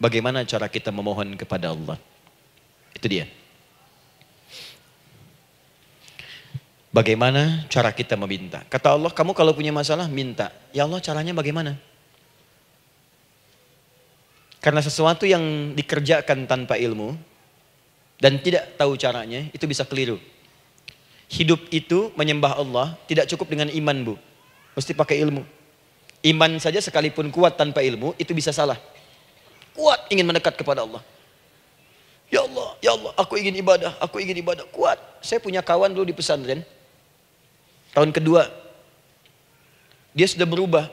Bagaimana cara kita memohon kepada Allah? Itu dia. Bagaimana cara kita meminta? Kata Allah, kamu kalau punya masalah, minta. Ya Allah, caranya bagaimana? Karena sesuatu yang dikerjakan tanpa ilmu dan tidak tahu caranya, itu bisa keliru. Hidup itu menyembah Allah tidak cukup dengan iman, Bu. Mesti pakai ilmu. Iman saja sekalipun kuat tanpa ilmu, itu bisa salah. Kuat ingin mendekat kepada Allah. Ya Allah, aku ingin ibadah, kuat. Saya punya kawan dulu di pesantren. Tahun kedua, dia sudah berubah.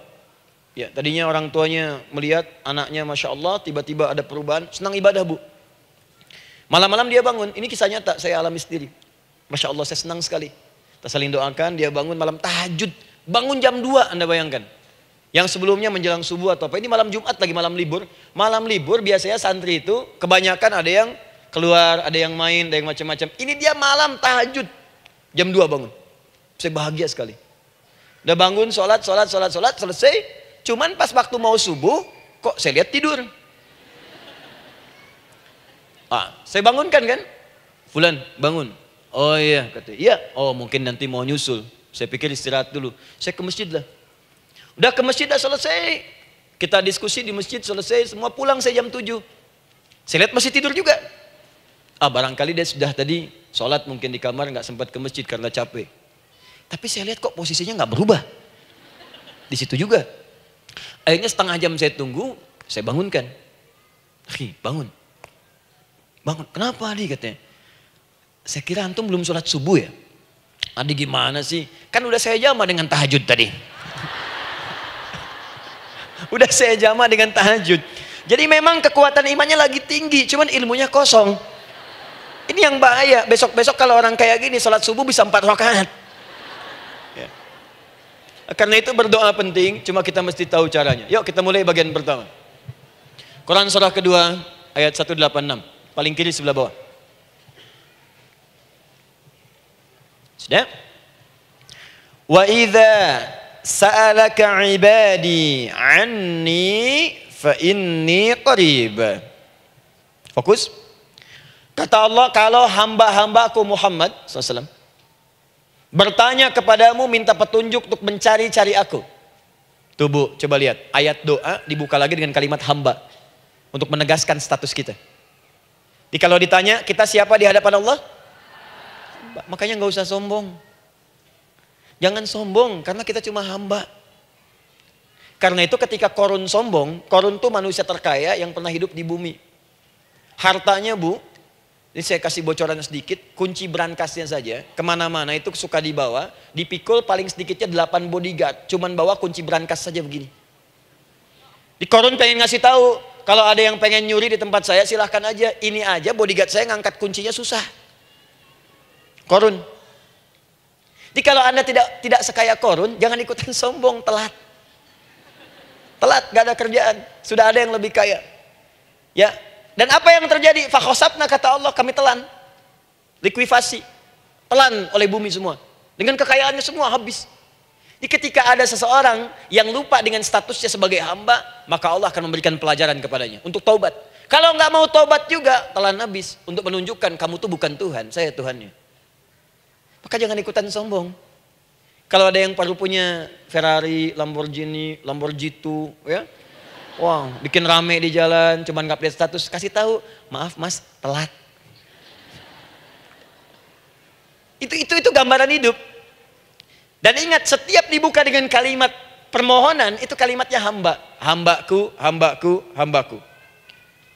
Ya, tadinya orang tuanya melihat anaknya, Masya Allah, tiba-tiba ada perubahan, senang ibadah, Bu. Malam-malam dia bangun, ini kisah nyata, saya alami sendiri. Masya Allah, saya senang sekali. Kita saling doakan, dia bangun malam tahajud. Bangun jam 2, Anda bayangkan. Yang sebelumnya menjelang subuh atau apa, ini malam Jumat lagi, malam libur. Malam libur biasanya santri itu kebanyakan ada yang keluar, ada yang main, ada yang macam-macam. Ini dia malam tahajud, jam 2 bangun. Saya bahagia sekali. Udah bangun, sholat, selesai. Cuman pas waktu mau subuh, kok saya lihat tidur. Saya bangunkan kan. Fulan, bangun. Oh iya, kata. Iya, oh mungkin nanti mau nyusul. Saya pikir istirahat dulu. Saya ke masjid lah. Udah ke masjid, dah selesai. Kita diskusi di masjid, selesai. Semua pulang saya jam 7. Saya lihat masih tidur juga. Barangkali dia sudah tadi sholat mungkin di kamar, nggak sempat ke masjid karena capek. Tapi saya lihat kok posisinya nggak berubah. Di situ juga. Akhirnya setengah jam saya tunggu, saya bangunkan. Bangun. Kenapa Adi, katanya? Saya kira antum belum sholat subuh ya? Adi gimana sih? Kan udah saya jama dengan tahajud tadi. Udah saya jama dengan tahajud. Jadi memang kekuatan imannya lagi tinggi, cuman ilmunya kosong. Ini yang bahaya. Besok-besok kalau orang kayak gini sholat subuh bisa 4 rakaat. Karena itu berdoa penting, cuma kita mesti tahu caranya. Yuk kita mulai bagian pertama. Quran surah kedua ayat 186, paling kiri sebelah bawah. Sudah? Wa idza sa'alaka 'ibadi 'anni fa inni qarib. Fokus. Kata Allah, kalau hamba-hambaku Muhammad SAW bertanya kepadamu, minta petunjuk untuk mencari-cari aku. Tuh Bu, coba lihat. Ayat doa dibuka lagi dengan kalimat hamba. Untuk menegaskan status kita. Jadi kalau ditanya, kita siapa di hadapan Allah? Hamba. Makanya nggak usah sombong. Jangan sombong, karena kita cuma hamba. Karena itu ketika Korun sombong, Korun tuh manusia terkaya yang pernah hidup di bumi. Hartanya Bu, ini saya kasih bocoran sedikit, kunci berangkasnya saja, kemana-mana itu suka dibawa, dipikul paling sedikitnya 8 bodyguard, cuman bawa kunci berangkas saja begini. Di Korun pengen ngasih tahu, kalau ada yang pengen nyuri di tempat saya silahkan aja, ini aja bodyguard saya ngangkat kuncinya susah. Korun. Jadi kalau Anda tidak sekaya Korun, jangan ikutan sombong, telat. Telat, gak ada kerjaan, sudah ada yang lebih kaya. Ya. Dan apa yang terjadi? Fakhosabna, kata Allah, kami telan. Likuifasi. Telan oleh bumi semua. Dengan kekayaannya semua habis. Jadi ketika ada seseorang yang lupa dengan statusnya sebagai hamba, maka Allah akan memberikan pelajaran kepadanya untuk taubat. Kalau nggak mau taubat juga, telan habis. Untuk menunjukkan kamu tuh bukan Tuhan, saya Tuhannya. Maka jangan ikutan sombong. Kalau ada yang baru punya Ferrari, Lamborghini, Lamborghini, ya, wow, bikin rame di jalan, cuman nggak update status, kasih tahu, maaf Mas, telat. Itu gambaran hidup. Dan ingat, setiap dibuka dengan kalimat permohonan, itu kalimatnya hamba. Hambaku, hambaku, hambaku.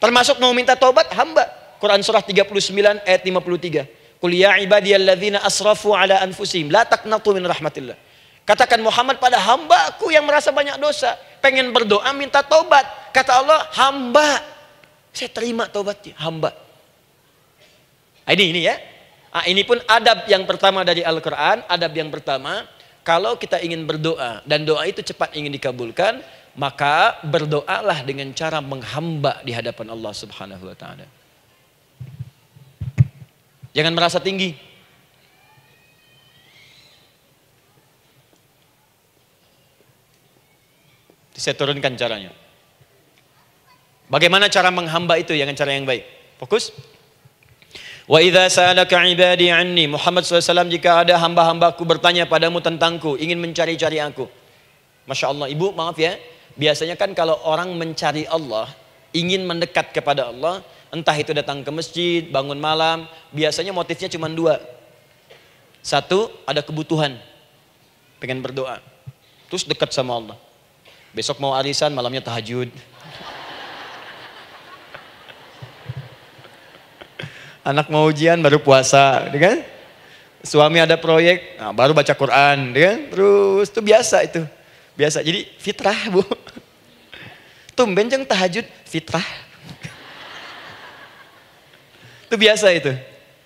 Termasuk mau minta tobat, hamba. Quran surah 39 ayat 53. Qul ya ibadiyalladzina asrafu ala anfusihim la taqnatu min rahmatillah. Katakan Muhammad pada hambaku yang merasa banyak dosa, pengen berdoa minta tobat. Kata Allah, hamba. Saya terima tobatnya, hamba. Ini ya. Ini pun adab yang pertama dari Al-Quran. Adab yang pertama, kalau kita ingin berdoa dan doa itu cepat ingin dikabulkan, maka berdoalah dengan cara menghamba di hadapan Allah Subhanahu wa ta'ala. Jangan merasa tinggi. Saya turunkan caranya. Bagaimana cara menghamba itu dengan cara yang baik? Fokus. Wa idza sa'alaka ibadi anni, Muhammad SAW, jika ada hamba-hambaku bertanya padamu tentangku, ingin mencari-cari aku. Masya Allah, ibu maaf ya, biasanya kan kalau orang mencari Allah, ingin mendekat kepada Allah, entah itu datang ke masjid, bangun malam, biasanya motifnya cuma dua. Satu, ada kebutuhan, pengen berdoa, terus dekat sama Allah. Besok mau arisan, malamnya tahajud. Anak mau ujian baru puasa, kan? Suami ada proyek, nah, baru baca Quran, kan? Terus itu biasa itu, biasa. Jadi fitrah bu. Tumben jeng tahajud, fitrah. Itu biasa itu.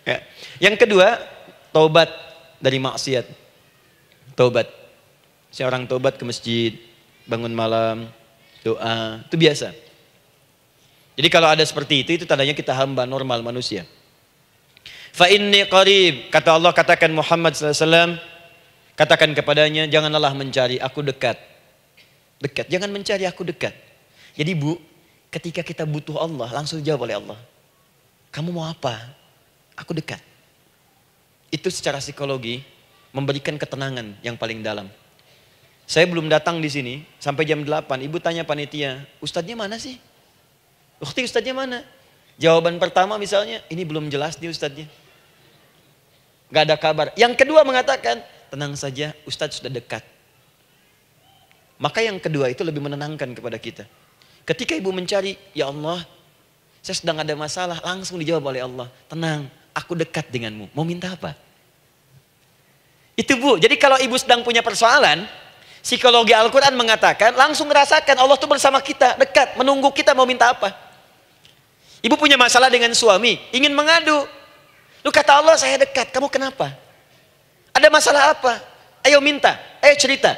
Ya. Yang kedua, taubat dari maksiat. Taubat. Seorang taubat ke masjid, bangun malam, doa, itu biasa. Jadi kalau ada seperti itu tandanya kita hamba normal manusia. Fa inni qarib, kata Allah, katakan Muhammad SAW, katakan kepadanya, janganlah mencari, aku dekat. Dekat, jangan mencari, aku dekat. Jadi bu, ketika kita butuh Allah, langsung jawab oleh Allah. Kamu mau apa? Aku dekat. Itu secara psikologi memberikan ketenangan yang paling dalam. Saya belum datang di sini sampai jam 8, ibu tanya panitia, ustadznya mana sih? Ukti, ustadznya mana? Jawaban pertama misalnya, ini belum jelas nih ustadznya. Gak ada kabar. Yang kedua mengatakan, tenang saja, ustadz sudah dekat. Maka yang kedua itu lebih menenangkan kepada kita. Ketika ibu mencari, ya Allah, saya sedang ada masalah, langsung dijawab oleh Allah. Tenang, aku dekat denganmu. Mau minta apa? Itu bu, jadi kalau ibu sedang punya persoalan, psikologi Al-Quran mengatakan, langsung rasakan Allah tuh bersama kita, dekat, menunggu kita mau minta apa. Ibu punya masalah dengan suami, ingin mengadu. Lu kata Allah, saya dekat, kamu kenapa? Ada masalah apa? Ayo minta, ayo cerita.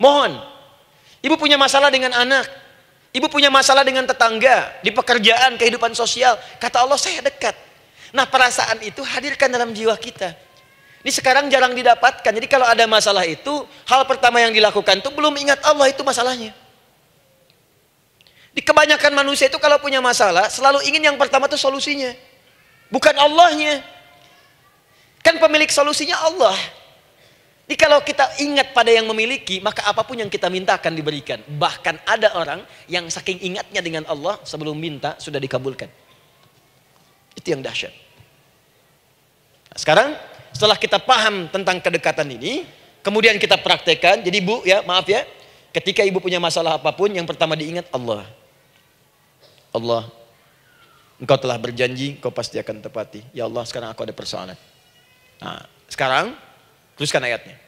Mohon. Ibu punya masalah dengan anak. Ibu punya masalah dengan tetangga, di pekerjaan, kehidupan sosial. Kata Allah, saya dekat. Nah perasaan itu hadirkan dalam jiwa kita. Ini sekarang jarang didapatkan. Jadi kalau ada masalah itu, hal pertama yang dilakukan itu belum ingat Allah itu masalahnya. Di kebanyakan manusia itu kalau punya masalah, selalu ingin yang pertama itu solusinya. Bukan Allahnya. Kan pemilik solusinya Allah. Jadi kalau kita ingat pada yang memiliki, maka apapun yang kita minta akan diberikan. Bahkan ada orang yang saking ingatnya dengan Allah, sebelum minta sudah dikabulkan. Itu yang dahsyat. Nah, sekarang setelah kita paham tentang kedekatan ini, kemudian kita praktekkan. Jadi bu, ya maaf ya, ketika ibu punya masalah apapun, yang pertama diingat Allah. Allah, Engkau telah berjanji, Engkau pasti akan tepati. Ya Allah, sekarang aku ada persoalan. Nah, sekarang teruskan ayatnya.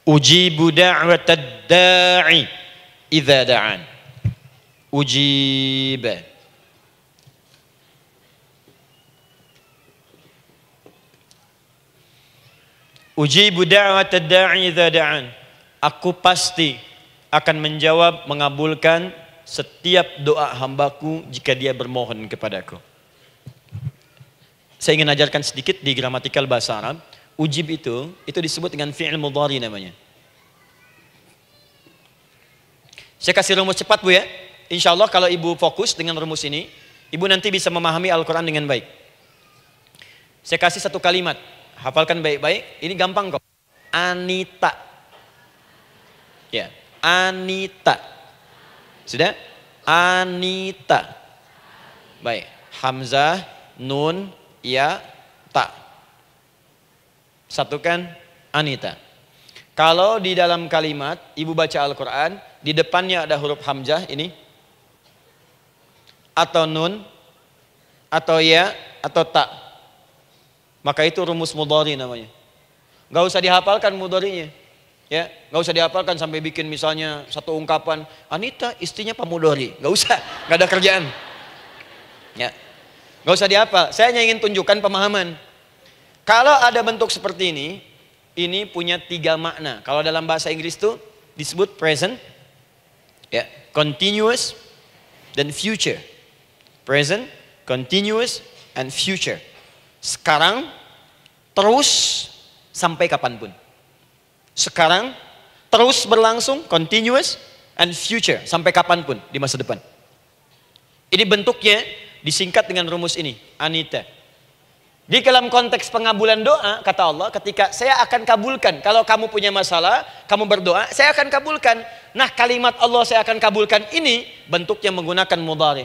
Ujibu da'watad da'i idza da'an. Ujib. Ujibu da'watad da'i idza da'an. Aku pasti akan menjawab, mengabulkan setiap doa hambaku jika dia bermohon kepadaku. Saya ingin ajarkan sedikit di gramatikal bahasa Arab. Ujib itu disebut dengan fi'il mudhari namanya. Saya kasih rumus cepat bu ya. Insya Allah kalau ibu fokus dengan rumus ini, ibu nanti bisa memahami Al-Quran dengan baik. Saya kasih satu kalimat, hafalkan baik-baik. Ini gampang kok. Anita. Ya, Anita. Sudah? Anita. Baik. Hamzah, nun, ya, ta. Satukan Anita. Kalau di dalam kalimat ibu baca Al-Quran, di depannya ada huruf hamzah ini, atau nun, atau ya, atau ta, maka itu rumus mudhari namanya. Gak usah dihafalkan mudharinya. Ya, nggak usah dihafalkan sampai bikin misalnya satu ungkapan, Anita istrinya Pak Mudhari, nggak usah, nggak ada kerjaan. Ya, nggak usah dihafal. Saya hanya ingin tunjukkan pemahaman. Kalau ada bentuk seperti ini punya 3 makna. Kalau dalam bahasa Inggris itu disebut present, ya, continuous, dan future. Present, continuous, and future. Sekarang, terus, sampai kapanpun. Sekarang terus berlangsung, continuous, and future, sampai kapanpun di masa depan. Ini bentuknya disingkat dengan rumus ini, Anita. Di dalam konteks pengabulan doa, kata Allah, ketika saya akan kabulkan. Kalau kamu punya masalah, kamu berdoa, saya akan kabulkan. Nah, kalimat Allah saya akan kabulkan ini bentuknya menggunakan mudhari.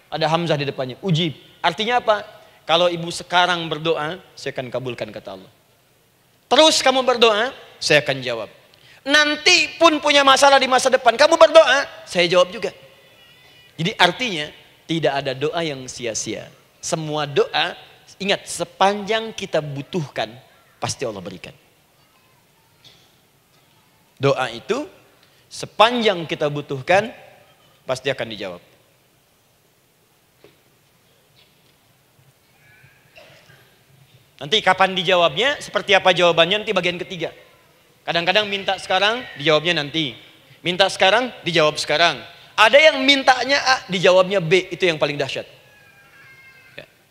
Ada hamzah di depannya, ujib. Artinya apa? Kalau ibu sekarang berdoa, saya akan kabulkan, kata Allah. Terus kamu berdoa, saya akan jawab. Nanti pun punya masalah di masa depan, kamu berdoa, saya jawab juga. Jadi artinya tidak ada doa yang sia-sia. Semua doa, ingat, sepanjang kita butuhkan, pasti Allah berikan. Doa itu, sepanjang kita butuhkan, pasti akan dijawab. Nanti kapan dijawabnya, seperti apa jawabannya, nanti bagian ketiga. Kadang-kadang minta sekarang, dijawabnya nanti. Minta sekarang, dijawab sekarang. Ada yang mintanya A, dijawabnya B, itu yang paling dahsyat.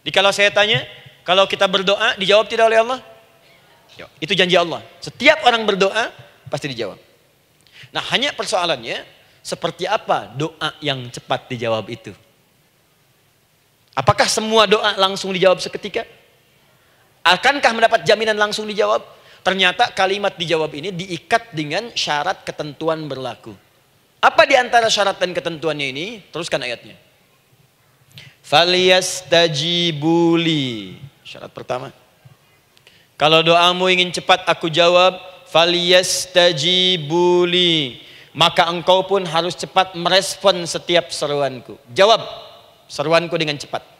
Jadi kalau saya tanya, kalau kita berdoa, dijawab tidak oleh Allah? Itu janji Allah. Setiap orang berdoa, pasti dijawab. Nah, hanya persoalannya, seperti apa doa yang cepat dijawab itu? Apakah semua doa langsung dijawab seketika? Akankah mendapat jaminan langsung dijawab? Ternyata kalimat dijawab ini diikat dengan syarat ketentuan berlaku. Apa di antara syarat dan ketentuannya ini? Teruskan ayatnya. Falyastajibuli. Syarat pertama. Kalau doamu ingin cepat aku jawab, falyastajibuli. Maka engkau pun harus cepat merespon setiap seruanku. Jawab seruanku dengan cepat.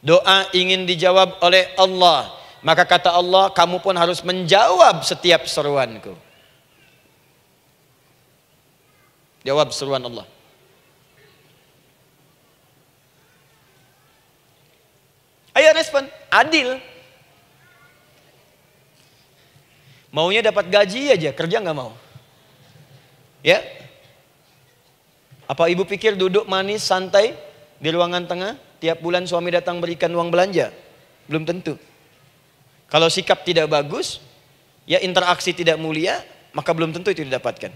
Doa ingin dijawab oleh Allah, maka kata Allah, kamu pun harus menjawab setiap seruanku. Jawab seruan Allah. Ayo respon, adil. Maunya dapat gaji aja, kerja nggak mau. Ya? Apa ibu pikir duduk manis, santai di ruangan tengah? Tiap bulan suami datang berikan uang belanja? Belum tentu. Kalau sikap tidak bagus, ya interaksi tidak mulia, maka belum tentu itu didapatkan.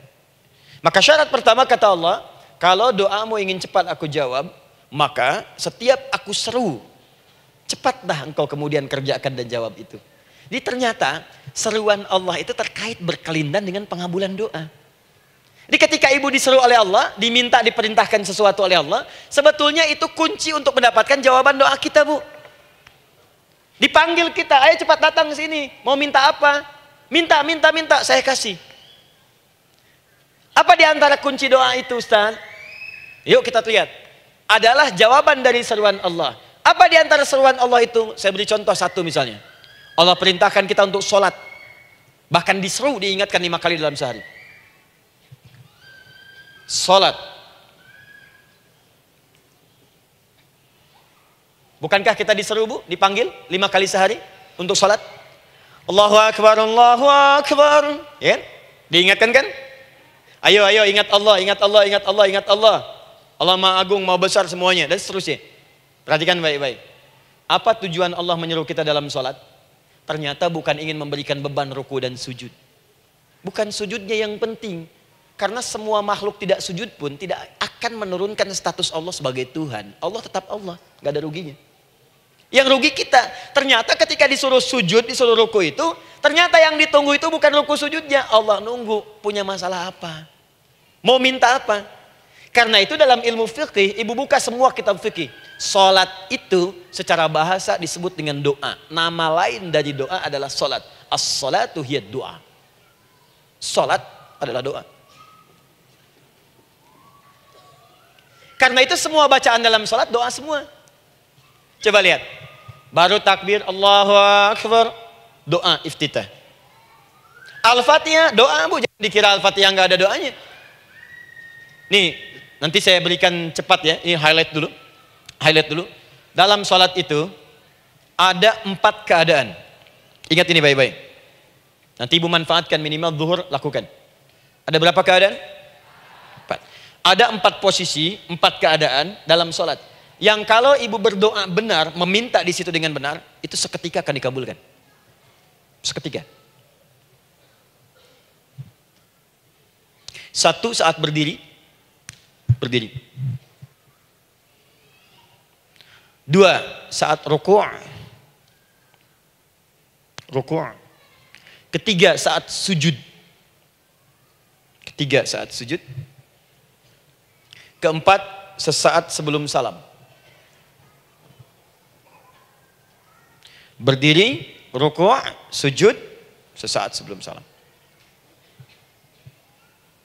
Maka syarat pertama kata Allah, kalau doamu ingin cepat aku jawab, maka setiap aku seru, cepatlah engkau kemudian kerjakan dan jawab itu. Jadi ternyata seruan Allah itu terkait berkelindan dengan pengabulan doa. Jadi ketika ibu diseru oleh Allah, diminta diperintahkan sesuatu oleh Allah, sebetulnya itu kunci untuk mendapatkan jawaban doa kita, Bu. Dipanggil kita, ayo cepat datang ke sini, mau minta apa? Minta, saya kasih. Apa di antara kunci doa itu, Ustaz? Yuk kita lihat. Adalah jawaban dari seruan Allah. Apa di antara seruan Allah itu? Saya beri contoh satu misalnya. Allah perintahkan kita untuk sholat. Bahkan diseru, diingatkan 5 kali dalam sehari. Salat. Bukankah kita diseru, Bu, dipanggil 5 kali sehari untuk salat? Allahu Akbar, Allahu Akbar. Ya? Diingatkan kan? Ayo ingat Allah, ingat Allah, ingat Allah, ingat Allah. Allah Maha Agung, Maha Besar semuanya, dan seterusnya. Perhatikan baik-baik. Apa tujuan Allah menyeru kita dalam salat? Ternyata bukan ingin memberikan beban ruku dan sujud. Bukan sujudnya yang penting. Karena semua makhluk tidak sujud pun tidak akan menurunkan status Allah sebagai Tuhan. Allah tetap Allah, gak ada ruginya. Yang rugi kita, ternyata ketika disuruh sujud, disuruh ruku itu, ternyata yang ditunggu itu bukan ruku sujudnya. Allah nunggu, punya masalah apa? Mau minta apa? Karena itu dalam ilmu fikih, ibu buka semua kitab fikih. Salat itu secara bahasa disebut dengan doa. Nama lain dari doa adalah salat. As-salatu hiya doa. Salat adalah doa. Karena itu semua bacaan dalam salat doa semua. Coba lihat. Baru takbir Allahu Akbar, doa iftitah. Al-Fatihah doa, Bu, jangan dikira Al-Fatihah nggak ada doanya. Nih, nanti saya berikan cepat ya. Ini highlight dulu. Highlight dulu. Dalam salat itu ada 4 keadaan. Ingat ini baik-baik. Nanti ibu manfaatkan, minimal zuhur lakukan. Ada berapa keadaan? 4. Ada 4 posisi, 4 keadaan dalam salat. Yang kalau ibu berdoa benar, meminta di situ dengan benar, itu seketika akan dikabulkan. Seketika. Satu, saat berdiri. Berdiri. Dua, saat ruku'. Ruku'. Ketiga, saat sujud. Ketiga, saat sujud. Keempat, sesaat sebelum salam. Berdiri, ruku', sujud, sesaat sebelum salam.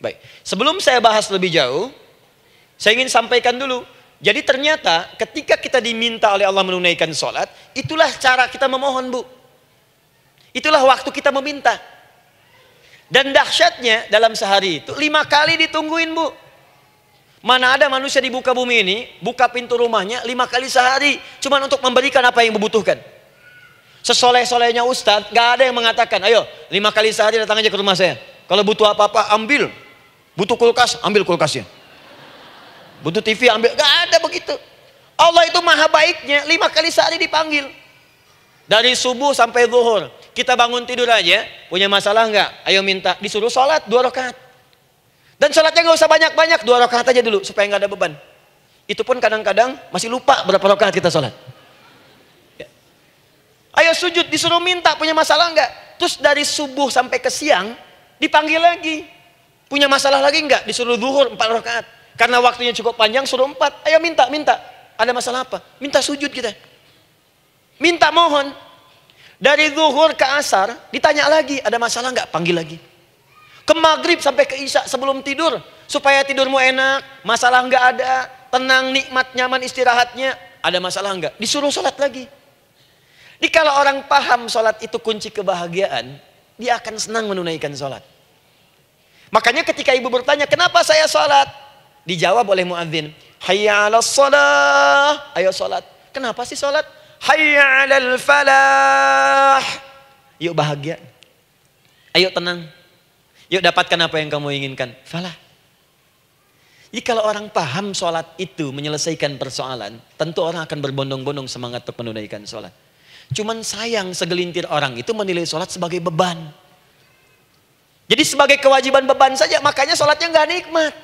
Baik, sebelum saya bahas lebih jauh, saya ingin sampaikan dulu. Jadi ternyata ketika kita diminta oleh Allah menunaikan sholat, itulah cara kita memohon, Bu. Itulah waktu kita meminta. Dan dahsyatnya dalam sehari itu 5 kali ditungguin, Bu. Mana ada manusia di muka bumi ini buka pintu rumahnya 5 kali sehari cuma untuk memberikan apa yang dibutuhkan. Sesoleh-solehnya Ustadz, gak ada yang mengatakan, ayo 5 kali sehari datang aja ke rumah saya. Kalau butuh apa-apa ambil. Butuh kulkas, ambil kulkasnya. Butuh TV, ambil. Gak ada begitu. Allah itu maha baiknya, 5 kali sehari dipanggil. Dari subuh sampai zuhur. Kita bangun tidur aja, punya masalah nggak? Ayo minta, disuruh sholat 2 rakaat. Dan sholatnya nggak usah banyak-banyak, 2 rakaat aja dulu supaya nggak ada beban. Itu pun kadang-kadang masih lupa berapa rakaat kita sholat. Ya. Ayo sujud, disuruh minta, punya masalah nggak? Terus dari subuh sampai ke siang dipanggil lagi, punya masalah lagi nggak? Disuruh zuhur 4 rakaat. Karena waktunya cukup panjang, suruh 4. Ayo minta. Ada masalah apa? Minta sujud kita. Minta mohon. Dari zuhur ke asar ditanya lagi, ada masalah nggak? Panggil lagi. Ke maghrib sampai ke isya sebelum tidur, supaya tidurmu enak, masalah nggak ada, tenang, nikmat, nyaman istirahatnya. Ada masalah nggak? Disuruh sholat lagi. Jadi kalau orang paham sholat itu kunci kebahagiaan, dia akan senang menunaikan sholat. Makanya ketika ibu bertanya, kenapa saya sholat? Dijawab oleh muadzin, hayya 'alas shalah, ayo sholat. Kenapa sih sholat? Hayya 'alal falah. Yuk bahagia. Ayo tenang. Yuk dapatkan apa yang kamu inginkan. Falah. Jadi kalau orang paham sholat itu menyelesaikan persoalan, tentu orang akan berbondong-bondong semangat untuk menunaikan sholat. Cuman sayang segelintir orang itu menilai sholat sebagai beban. Jadi sebagai kewajiban beban saja, makanya sholatnya nggak nikmat.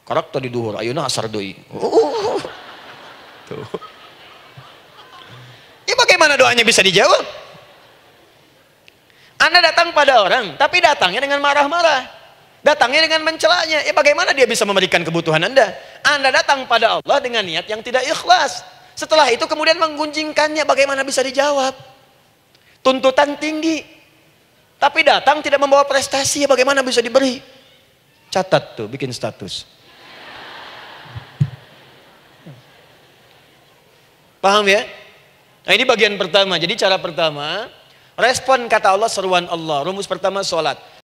Karakter di duhur, ayeuna asar deui. Tuh. Ya bagaimana doanya bisa dijawab? Anda datang pada orang, tapi datangnya dengan marah-marah. Datangnya dengan mencelanya. Ya bagaimana dia bisa memberikan kebutuhan Anda? Anda datang pada Allah dengan niat yang tidak ikhlas. Setelah itu kemudian menggunjingkannya, bagaimana bisa dijawab? Tuntutan tinggi. Tapi datang tidak membawa prestasi, ya bagaimana bisa diberi? Catat tuh, bikin status. Paham ya? Nah ini bagian pertama. Jadi cara pertama, respon kata Allah, seruan Allah. Rumus pertama sholat.